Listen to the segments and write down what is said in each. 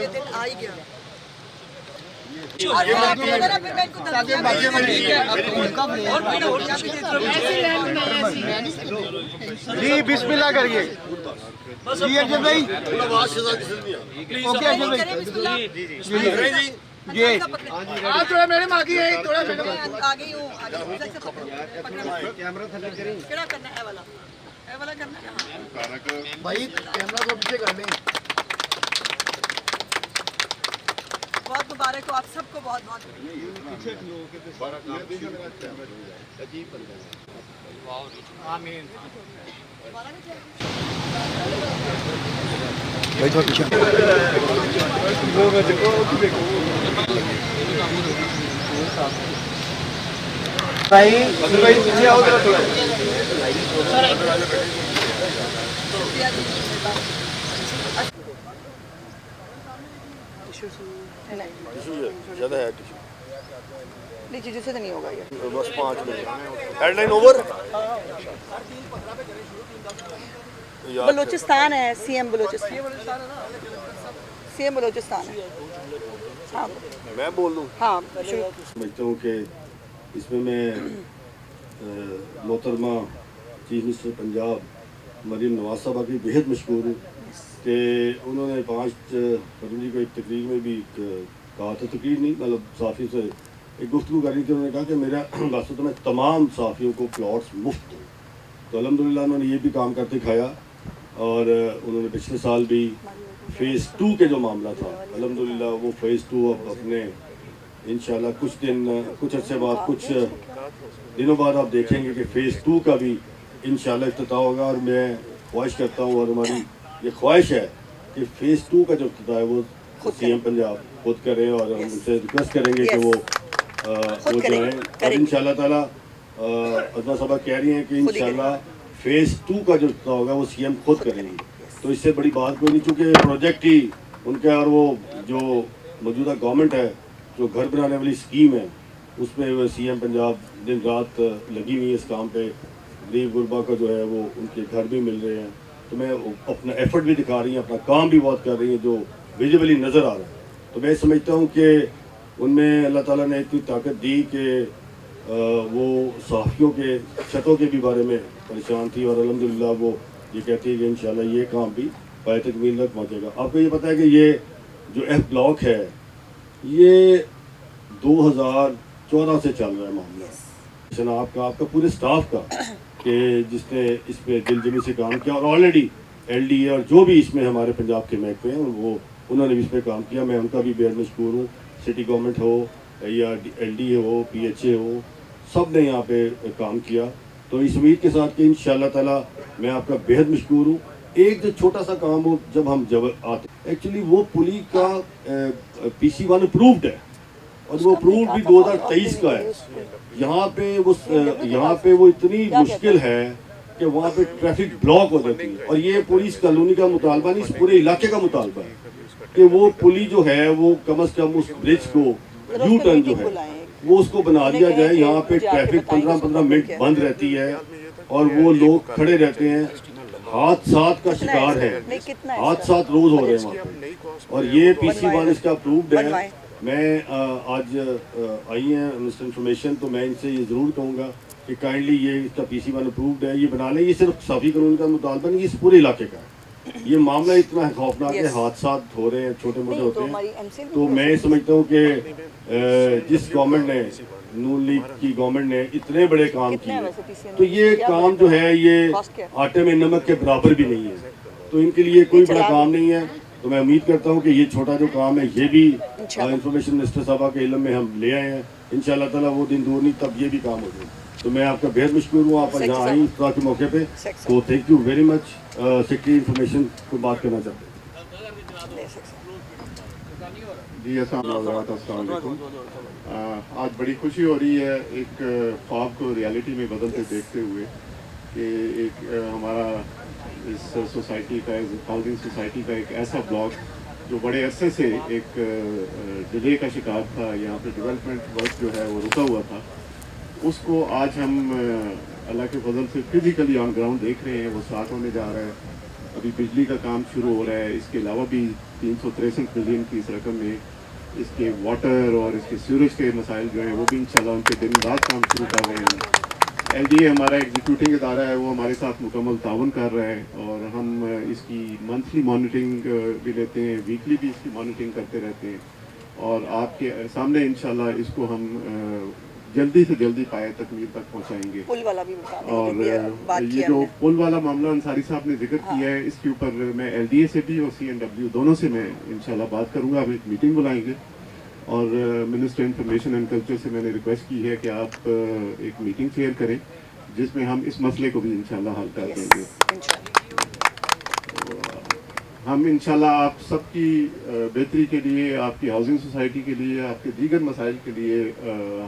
ये दिन आ ही गया। जी बिस्मिल्लाह करिए जी अजय भाई ओके अजय भाई जी आज थोड़ा मैडम आ गई है थोड़ा मैडम आ गई हूँ। कैमरा थल्ले करें क्या करना है वाला करना है भाई कैमरा को पीछे कर लें। बहुत मुबारक हो आप सबको, बहुत बहुत आमीन। भाई थोड़ा पीछे भाई पीछे आओ थोड़ा ज़्यादा है नीचे जैसे तो नहीं होगा ये। बस 5 मिनट हेडलाइन ओवर। बलूचिस्तान है, सीएम बलूचिस्तान है। हाँ मैं बोल दूँ। हाँ समझता हूँ कि इसमें मैं मोहतरमा चीफ मिनिस्टर पंजाब मरीम नवाज साहबा की बेहद मशहूर हूँ कि उन्होंने 5 फरवरी को एक तकरीर में भी कहा था, तकरीर नहीं मतलब सहाफ़ी से एक गुफ्तगू कर रही थी। उन्होंने कहा कि मेरा मकसद तो मैं तमाम सहाफ़ियों को प्लॉट्स मुफ्त दूँ। तो अल्हम्दुलिल्लाह उन्होंने ये भी काम करके दिखाया और उन्होंने पिछले साल भी फ़ेज़ 2 के जो मामला था अल्हम्दुलिल्लाह वो फ़ेज़ 2 अब अपने इंशाल्लाह कुछ अरसे बाद कुछ दिनों बाद आप देखेंगे कि फ़ेज़ 2 का भी इंशाल्लाह इफ्तिताह होगा। और मैं ख्वाहिश करता हूँ और हमारी ये ख्वाहिश है कि फ़ेज़ 2 का जो इफ्तिताह है वो सीएम पंजाब खुद करें और हम उनसे रिक्वेस्ट करेंगे कि वो जाएँ। और इंशाल्लाह ताला अदना साहबा कह रही हैं कि इंशाल्लाह फ़ेज़ 2 का जो इफ्तिताह होगा वो सीएम खुद करेंगे। तो इससे बड़ी बात कोई नहीं, चूँकि प्रोजेक्ट ही उनके और वो जो मौजूदा गवर्नमेंट है जो घर बनाने वाली स्कीम है उसमें सीएम पंजाब दिन रात लगी हुई है इस काम पे। गरीब गुरबा का जो है वो उनके घर भी मिल रहे हैं। तो मैं अपना एफर्ट भी दिखा रही हैं, अपना काम भी बहुत कर रही हैं जो विजिबली नज़र आ रहा है। तो मैं समझता हूँ कि उनमें अल्लाह ताला ने इतनी ताकत दी कि वो सहाफ़ियों के छतों के भी बारे में परेशान थी और अल्हम्दुलिल्लाह वो ये कहती है कि इंशाल्लाह ये काम भी पाए तकमील तक पहुँचेगा। आपको ये पता है कि ये जो एफ ब्लॉक है ये 2014 से चल रहा है मामला आपका पूरे स्टाफ का कि जिसने इस पे दिलजमी से काम किया और ऑलरेडी एलडीए और जो भी इसमें हमारे पंजाब के महकमे हैं वो उन्होंने भी इस पर काम किया। मैं उनका भी बेहद मशकूर हूँ। सिटी गवर्नमेंट हो या एलडीए हो पीएचए हो सब ने यहाँ पे काम किया। तो इस उम्मीद के साथ कि इंशाल्लाह ताला मैं आपका बेहद मशकूर हूँ। एक जो छोटा सा काम हो जब आते एक्चुअली वो पुली का PC1 अप्रूव्ड है और वो अप्रूव्ड भी 2023 का है। यहाँ पे वो इतनी मुश्किल है कि वहाँ पे ट्रैफिक ब्लॉक हो जाती है और ये पूरी इस कॉलोनी का मुतालबा नहीं, इस पूरे इलाके का मुतालबा है कि वो पुली जो है वो कम से कम उस ब्रिज को यू टर्न जो है वो उसको बना दिया जाए। यहाँ पे ट्रैफिक 15-15 मिनट बंद रहती है और वो लोग खड़े रहते हैं, हादसात का शिकार है, हादसात रोज हो रहे हैं वहाँ पे। और ये PC1 इसका अप्रूव्ड है। मैं आज आई है मिनिस्टर इंफॉर्मेशन तो मैं इनसे ये ज़रूर कहूँगा कि काइंडली ये इसका PC1 अप्रूव्ड है, ये बना लें। ये सिर्फ साफ़ी कानून का मुतालबा नहीं, इस पूरे इलाके का है। ये मामला इतना खौफनाक है, हादसात हो रहे हैं, छोटे मोटे होते हैं। तो मैं समझता हूँ कि जिस गवर्नमेंट ने नून लीग की गवर्नमेंट ने इतने बड़े काम किए तो ये काम जो है ये आटे में नमक के बराबर भी नहीं है। तो इनके लिए कोई बड़ा काम नहीं है। तो मैं उम्मीद करता हूँ कि ये छोटा जो काम है ये भी इंफॉर्मेशन मिनिस्टर साहबा के इल्म में हम ले आए हैं। इंशाल्लाह ताला वो दिन दूर नहीं तब ये भी काम हो जाए। तो मैं आपका बेहद मशकूर हूँ आप यहाँ आई इफ्तार के मौके पे। तो thank you very much. Secretary information को बात करना चाहते हैं। जी अस्सलाम वालेकुम। आज बड़ी खुशी हो रही है एक ख्वाब को रियलिटी में बदलते देखते हुए कि एक हमारा इस सोसाइटी का हाउसिंग सोसाइटी का एक ऐसा ब्लॉक जो बड़े अरसे से एक डिले का शिकार था, यहाँ पे डेवलपमेंट वर्क जो है वो रुका हुआ था, उसको आज हम अल्लाह के फजल से फिजिकली ऑन ग्राउंड देख रहे हैं, वो स्टार्ट होने जा रहा है। अभी बिजली का काम शुरू हो रहा है, इसके अलावा भी 363 मिलियन की इस रकम में इसके वाटर और इसके सीवरेज के मसाइल जो हैं वो भी इंशाल्लाह उनके दिन रात काम शुरू कर रहे हैं। LDA हमारा एग्जीक्यूटिंग इदारा है, वो हमारे साथ मुकम्मल ताउन कर रहा है और हम इसकी मंथली मॉनिटरिंग भी लेते हैं, वीकली भी इसकी मॉनिटरिंग करते रहते हैं और आपके सामने इंशाल्लाह इसको हम जल्दी से जल्दी पाए तकमील तक पहुंचाएंगे। पुल वाला भी और ये जो पुल वाला मामला अंसारी साहब ने जिक्र किया है, इसके ऊपर मैं LDA से भी और CNW दोनों से मैं इंशाल्लाह बात करूंगा। अब एक मीटिंग बुलाएंगे और मिनिस्टर इंफॉर्मेशन एंड कल्चर से मैंने रिक्वेस्ट की है कि आप एक मीटिंग चेयर करें जिसमें हम इस मसले को भी इंशाल्लाह हल कर देंगे। हम इंशाल्लाह आप सबकी बेहतरी के लिए, आपकी हाउसिंग सोसाइटी के लिए, आपके दीगर मसाइल के लिए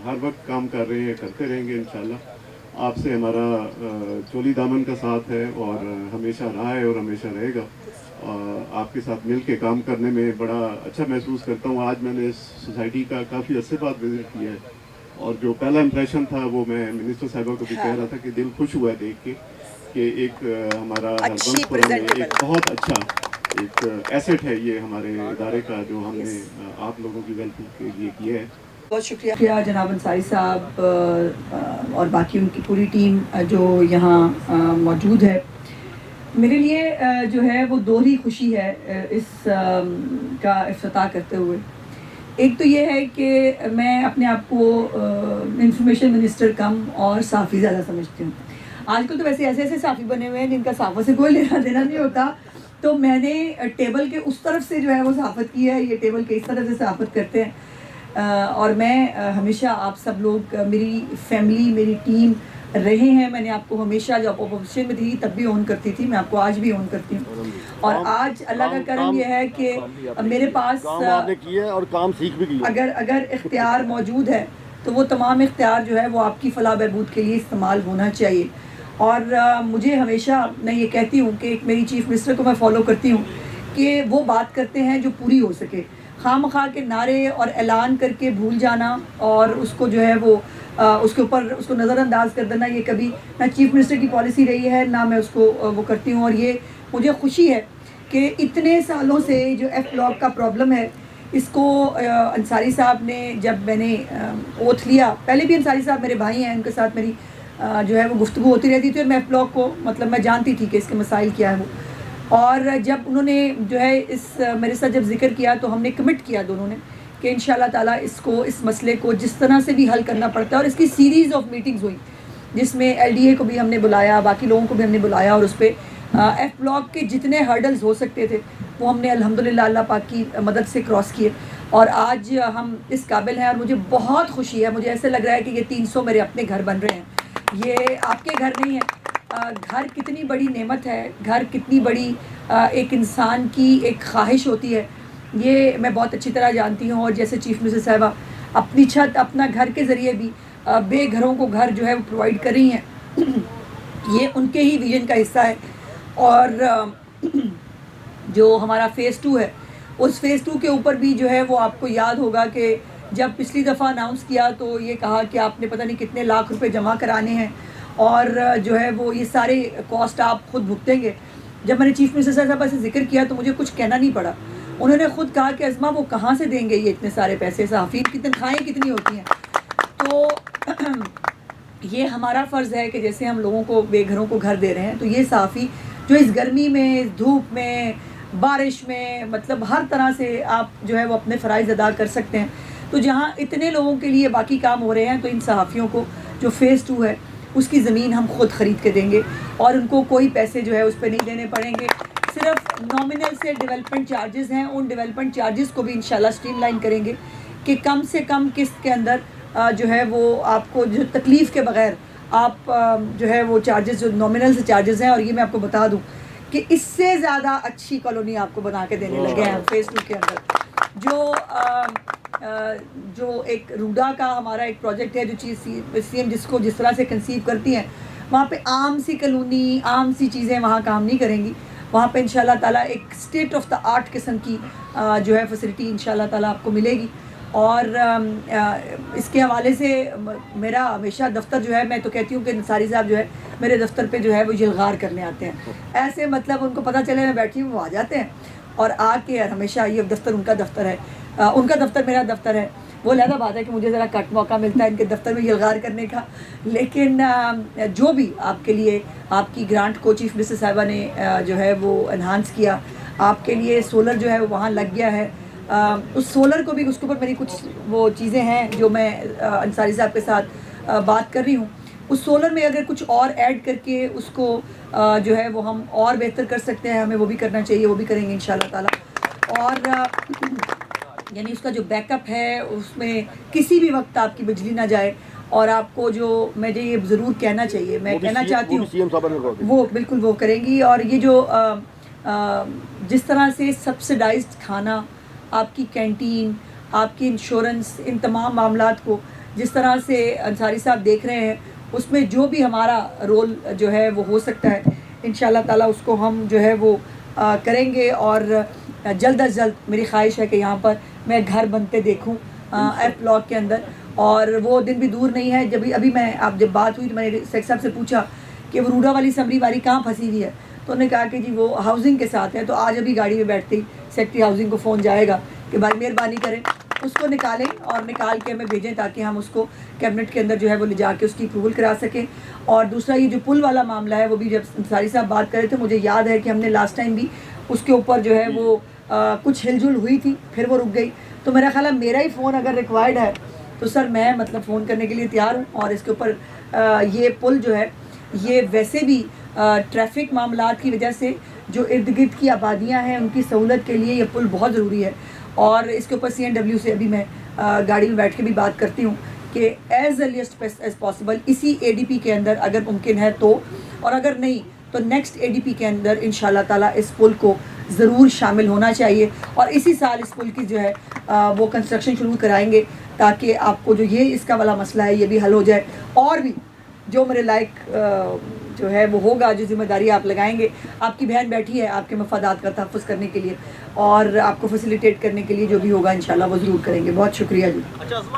हर वक्त काम कर रहे हैं, करते रहेंगे इंशाल्लाह। आपसे हमारा चोली दामन का साथ है और हमेशा रहा है और हमेशा रहेगा। आपके साथ मिल के काम करने में बड़ा अच्छा महसूस करता हूँ। आज मैंने इस सोसाइटी का काफ़ी अरसे बाद विज़िट किया है और जो पहला इम्प्रेशन था वो मैं मिनिस्टर साहिबा को भी कह रहा था कि दिल खुश हुआ है देख के कि एक हमारा हरबंसपुरा में एक बहुत अच्छा एक एसेट है ये हमारे इदारे का जो हमने आप लोगों की वेलफेयर के लिए किया है। बहुत शुक्रिया जनाब अंसारी साहब और बाकी उनकी पूरी टीम जो यहाँ मौजूद है। मेरे लिए जो है वो दोहरी खुशी है इस का इफ्तिताह करते हुए। एक तो ये है कि मैं अपने आप को इंफॉर्मेशन मिनिस्टर कम और साफ़ी ज़्यादा समझती हूँ। आजकल तो वैसे ऐसे ऐसे साफ़ी बने हुए हैं जिनका साफ़ों से कोई लेना देना नहीं होता, तो मैंने टेबल के उस तरफ से जो है वो सहाफ़त की है, ये टेबल के इस तरफ से सहाफ़त करते हैं और मैं हमेशा आप सब लोग मेरी फैमिली मेरी टीम रहे हैं। मैंने आपको हमेशा जब अपोजिशन में थी तब भी ऑन करती थी, मैं आपको आज भी ऑन करती हूँ और आज अल्लाह का करम यह है कि मेरे पास किया और काम सीख भी लिया। अगर इख्तियार मौजूद है तो वो तमाम इख्तियार जो है वो आपकी फलाह बहबूद के लिए इस्तेमाल होना चाहिए। और मुझे हमेशा मैं ये कहती हूँ कि एक मेरी चीफ़ मिनिस्टर को मैं फ़ॉलो करती हूँ कि वो बात करते हैं जो पूरी हो सके। खामखा के नारे और ऐलान करके भूल जाना और उसको जो है वो उसके ऊपर उसको नज़रअंदाज कर देना, ये कभी ना चीफ़ मिनिस्टर की पॉलिसी रही है ना मैं उसको वो करती हूँ। और ये मुझे खुशी है कि इतने सालों से जो F ब्लॉक का प्रॉब्लम है इसको अंसारी साहब ने, जब मैंने ओथ लिया, पहले भी अंसारी साहब मेरे भाई हैं, उनके साथ मेरी जो है वो गुफ्तगू होती रहती थी और मैं F ब्लॉक को मतलब मैं जानती थी कि इसके मसाइल क्या है वो। और जब उन्होंने जो है इस मेरे साथ जब जिक्र किया तो हमने कमिट किया दोनों ने कि इंशाल्लाह ताला इसको इस मसले को जिस तरह से भी हल करना पड़ता है। और इसकी सीरीज़ ऑफ मीटिंग्स हुई जिसमें LDA को भी हमने बुलाया, बाकी लोगों को भी हमने बुलाया और उस पर F ब्लॉक के जितने हर्डल्स हो सकते थे वो हमने अल्हम्दुलिल्लाह अल्लाह पाक की मदद से क्रॉस किए और आज हम इस काबिल हैं। और मुझे बहुत खुशी है, मुझे ऐसे लग रहा है कि ये 300 मेरे अपने घर बन रहे हैं, ये आपके घर नहीं है। घर कितनी बड़ी नेमत है, घर कितनी बड़ी एक इंसान की एक ख्वाहिश होती है, ये मैं बहुत अच्छी तरह जानती हूँ। और जैसे चीफ़ मिनिस्टर साहिबा अपनी छत अपना घर के ज़रिए भी बेघरों को घर जो है वो प्रोवाइड कर रही हैं, ये उनके ही विजन का हिस्सा है। और जो हमारा फ़ेज़ 2 है उस फ़ेज़ 2 के ऊपर भी जो है वो आपको याद होगा कि जब पिछली दफ़ा अनाउंस किया तो ये कहा कि आपने पता नहीं कितने लाख रुपए जमा कराने हैं और जो है वो ये सारे कॉस्ट आप ख़ुद भुगतेंगे। जब मैंने चीफ़ मिनिस्टर साहब से जिक्र किया तो मुझे कुछ कहना नहीं पड़ा, उन्होंने ख़ुद कहा कि अज़मा वो कहाँ से देंगे ये इतने सारे पैसे, सहाफ़ीन की तनख्वाहें कितनी होती हैं। तो ये हमारा फ़र्ज़ है कि जैसे हम लोगों को बेघरों को घर दे रहे हैं तो ये सहाफ़ी जो इस गर्मी में, इस धूप में, बारिश में, मतलब हर तरह से आप जो है वो अपने फ़राइज़ अदा कर सकते हैं। तो जहाँ इतने लोगों के लिए बाकी काम हो रहे हैं तो इन सहाफ़ियों को जो फ़ेज़ 2 है उसकी ज़मीन हम खुद ख़रीद के देंगे और उनको कोई पैसे जो है उस पर नहीं देने पड़ेंगे। सिर्फ नॉमिनल से डेवलपमेंट चार्जेस हैं, उन डेवलपमेंट चार्जेस को भी इंशाल्लाह स्ट्रीमलाइन करेंगे कि कम से कम किस्त के अंदर जो है वो आपको जो तकलीफ़ के बग़ैर आप जो है वो चार्जेस जो नॉमिनल से चार्जेस हैं। और ये मैं आपको बता दूँ कि इससे ज़्यादा अच्छी कॉलोनी आपको बना के देने लगे हैं फ़ेज़ 2 के अंदर। जो एक रूडा का हमारा एक प्रोजेक्ट है जो चीज़ CM जिसको जिस तरह से कंसीव करती हैं, वहाँ पे आम सी कॉलोनी, आम सी चीज़ें वहाँ काम नहीं करेंगी। वहाँ पे इंशाल्लाह ताला एक स्टेट ऑफ द आर्ट किस्म की जो है फैसिलिटी इंशाल्लाह ताला आपको मिलेगी। اور اس کے حوالے سے میرا ہمیشہ دفتر جو ہے، میں تو کہتی ہوں کہ نصاری صاحب جو ہے میرے دفتر پہ جو ہے وہ یلغار کرنے آتے ہیں، ایسے مطلب ان کو پتہ چلے میں بیٹھی ہوں وہ آ جاتے ہیں اور آ کے ہمیشہ یہ دفتر ان کا دفتر ہے، ان کا دفتر میرا دفتر ہے، وہ علیحدہ بات ہے کہ مجھے ذرا کٹ موقع ملتا ہے ان کے دفتر میں یلغار کرنے کا، لیکن جو بھی آپ کے لیے آپ کی گرانٹ کو چیف منسٹر صاحبہ نے جو ہے وہ انہانس کیا، آپ کے لیے سولر جو ہے وہ وہاں لگ گیا ہے، اس سولر کو بھی اس کے اوپر میری کچھ وہ چیزیں ہیں جو میں انصاری صاحب کے ساتھ بات کر رہی ہوں، اس سولر میں اگر کچھ اور ایڈ کر کے اس کو جو ہے وہ ہم اور بہتر کر سکتے ہیں، ہمیں وہ بھی کرنا چاہیے، وہ بھی کریں گے انشاءاللہ تعالیٰ، اور یعنی اس کا جو بیک اپ ہے اس میں کسی بھی وقت آپ کی بجلی نہ جائے، اور آپ کو جو مجھے یہ ضرور کہنا چاہیے، میں کہنا چاہتی ہوں وہ بالکل وہ کریں گی، اور یہ جو جس طرح سے سبسڈائزڈ کھانا، آپ کی کینٹین، آپ کی انشورنس، ان تمام معاملات کو جس طرح سے انصاری صاحب دیکھ رہے ہیں، اس میں جو بھی ہمارا رول جو ہے وہ ہو سکتا ہے انشاءاللہ تعالیٰ اس کو ہم جو ہے وہ کریں گے، اور جلد از جلد میری خواہش ہے کہ یہاں پر میں گھر بنتے دیکھوں ایف بلاک کے اندر، اور وہ دن بھی دور نہیں ہے جب ابھی میں آپ جب بات ہوئی تو میں نے سیکٹر صاحب سے پوچھا کہ وہ روڈا والی سمری والی کہاں پھنسی ہوئی ہے، تو انہوں نے کہا کہ جی وہ ہاؤسنگ کے ساتھ ہے، تو آج ابھی گاڑی میں بیٹھتے ہی سیکٹری ہاؤسنگ کو فون جائے گا کہ بھائی مہربانی کریں اس کو نکالیں اور نکال کے ہمیں بھیجیں تاکہ ہم اس کو کیبنٹ کے اندر جو ہے وہ لے جا کے اس کی اپروول کرا سکیں۔ اور دوسرا یہ جو پل والا معاملہ ہے وہ بھی جب انصاری صاحب بات کر رہے تھے مجھے یاد ہے کہ ہم نے لاسٹ ٹائم بھی اس کے اوپر جو ہے وہ کچھ ہل جل ہوئی تھی، پھر وہ رک گئی، تو میرا خیال ہے میرا ہی فون اگر ریکوائرڈ ہے تو سر میں مطلب فون کرنے کے لیے تیار ہوں، اور اس کے اوپر یہ پل جو ہے یہ ویسے بھی ٹریفک معاملات کی وجہ سے جو ارد گرد کی آبادیاں ہیں ان کی سہولت کے لیے یہ پل بہت ضروری ہے، اور اس کے اوپر CNW سے ابھی میں گاڑی میں بیٹھ کے بھی بات کرتی ہوں کہ ایز ارلیسٹ ایز پاسبل اسی ADP کے اندر اگر ممکن ہے تو، اور اگر نہیں تو نیکسٹ ADP کے اندر انشاءاللہ تعالیٰ اس پل کو ضرور شامل ہونا چاہیے، اور اسی سال اس پل کی جو ہے وہ کنسٹرکشن شروع کرائیں گے تاکہ آپ کو جو یہ اس کا والا مسئلہ ہے یہ بھی حل ہو جائے، اور بھی جو میرے لائق جو ہے وہ ہوگا، جو ذمہ داری آپ لگائیں گے، آپ کی بہن بیٹھی ہے آپ کے مفادات کا تحفظ کرنے کے لیے اور آپ کو فیسیلیٹیٹ کرنے کے لیے، جو بھی ہوگا انشاءاللہ وہ ضرور کریں گے۔ بہت شکریہ جی۔